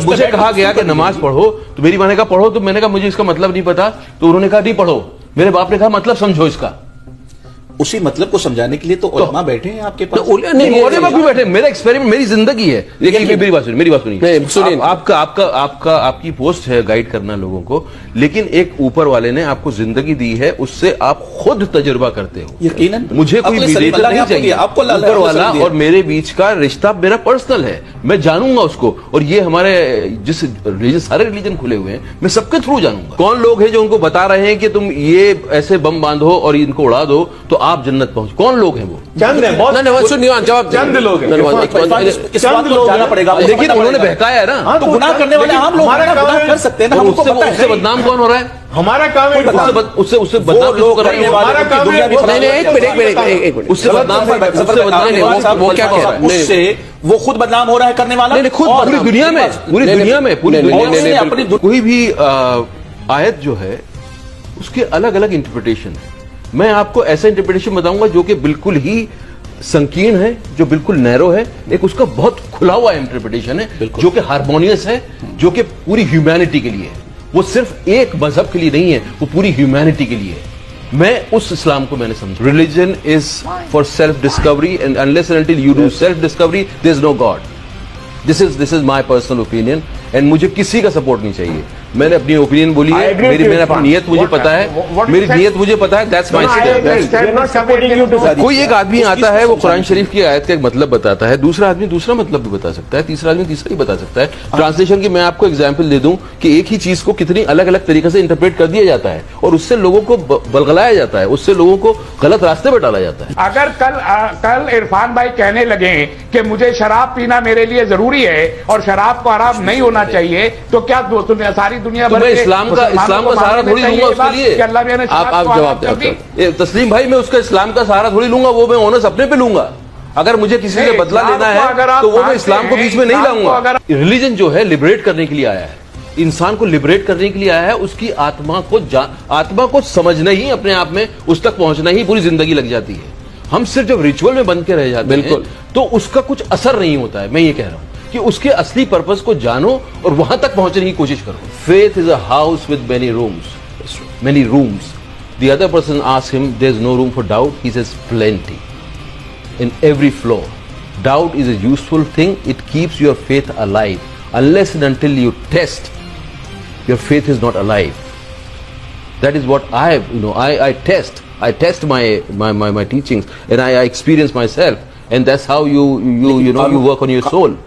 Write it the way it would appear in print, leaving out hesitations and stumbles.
جب مجھے کہا گیا کہ نماز پڑھو تو میری ماں نے کہا پڑھو، تو میں نے کہا مجھے اس کا مطلب نہیں پتا، تو انہوں نے کہا نہیں پڑھو. میرے باپ نے کہا مطلب سمجھو اس کا. اسی مطلب کو سمجھانے کے لیے تو علماء بیٹھے ہیں آپ کے پاس. نہیں علماء بھی بیٹھے. میرا ایکسپیریمنٹ میری زندگی ہے. دیکھیے میری بات سنیے. آپ کی پوسٹ ہے گائیڈ کرنا لوگوں کو، لیکن ایک اوپر والے نے آپ کو زندگی دی ہے، اس سے آپ خود تجربہ کرتے ہو. یقیناً مجھے کوئی میڈیٹر نہیں چاہیے. اوپر والا اور میرے بیچ کا رشتہ میرا پرسنل ہے، میں جانوں گا اس کو. اور یہ ہمارے جس ریلیجن، سارے ریلیجن کھلے ہوئے ہیں، میں سب کے تھرو جانوں گا. کون لوگ ہیں جو ان کو بتا رہے ہیں کہ تم یہ ایسے بم باندھو اور ان کو اڑا دو تو آپ جنت پہنچ؟ کون لوگ ہیں وہ؟ چند ہیں، چند لوگ ہیں. لیکن انہوں نے بہکایا ہے نا، تو گناہ کرنے والے عام لوگ گناہ کر سکتے ہیں نا. اس سے بدنام کون ہو رہا ہے؟ ہمارا کام ہے اس سے بدنام لوگ کر رہے ہیں. اس سے بدنام وہ کیا کہہ رہا ہے؟ اس سے وہ خود بدنام ہو رہا ہے کرنے والا. پوری دنیا میں کوئی بھی آیت جو ہے اس کے الگ الگ انٹرپریٹیشن ہے. میں آپ کو ایسا انٹرپریٹیشن بتاؤں گا جو کہ بالکل ہی سنکین ہے، جو بالکل نیرو ہے. ایک اس کا بہت کھلا ہوا انٹرپریٹیشن ہے جو کہ ہارمونیس ہے، جو کہ پوری ہیومینٹی کے لیے ہے. وہ صرف ایک مذہب کے لیے نہیں ہے، وہ پوری ہیومینٹی کے لیے ہے. میں اس اسلام کو میں نے سمجھا. Religion is for self discovery and unless and until you do self discovery there is no God. This is my personal opinion and مجھے کسی کا سپورٹ نہیں چاہیے. میں نے اپنی اوپینین بولی ہے، میں نے اپنی نیت مجھے پتا ہے، میری نیت مجھے پتا ہے. That's my step. کوئی ایک آدمی آتا ہے وہ قرآن شریف کی آیت کا ایک مطلب بتاتا ہے، دوسرا آدمی دوسرا مطلب بھی بتا سکتا ہے، تیسرا آدمی تیسرا ہی بتا سکتا ہے. ٹرانسلیشن کی میں آپ کو ایگزامپل دے دوں کہ ایک ہی چیز کو کتنی الگ الگ طریقے سے انٹرپریٹ کر دیا جاتا ہے اور اس سے لوگوں کو بلغلایا جاتا ہے، اس سے لوگوں کو غلط راستے پہ ڈالا جاتا ہے. اگر کل عرفان بھائی کہنے لگے کہ مجھے شراب پینا میرے لیے ضروری ہے اور شراب کو حرام نہیں ہونا چاہیے، تو کیا ساری دنیا بھر اسلام کا سہارا تھوڑی لوں گا اس کے لیے. آپ جواب دیں تسلیم بھائی. میں اس کا اسلام کا سہارا تھوڑی لوں گا، وہ میں اونس اپنے پہ لوں گا. اگر مجھے کسی سے بدلہ لینا ہے تو وہ میں اسلام کو بیچ میں نہیں لاؤں گا. ریلیجن جو ہے لبریٹ کرنے کے لیے آیا ہے، انسان کو لبریٹ کرنے کے لیے آیا ہے. اس کی آتما کو سمجھنا ہی، اپنے آپ میں اس تک پہنچنا ہی پوری زندگی لگ جاتی ہے. ہم صرف جب ریچول میں بن کے رہ جاتے ہیں تو اس کا کچھ اثر نہیں ہوتا ہے. میں یہ کہہ رہا ہوں کہ اس کے اصلی پرپس کو جانو اور وہاں تک پہنچنے کی کوشش کرو. Faith is a house with many rooms. The other person asks him, there's no room for doubt. He says, plenty. In every floor. Doubt is a useful thing. It keeps your faith alive. Unless and until you test, your faith is not alive. That is what I test. I test my teachings and I experience myself. And that's how you work on your soul.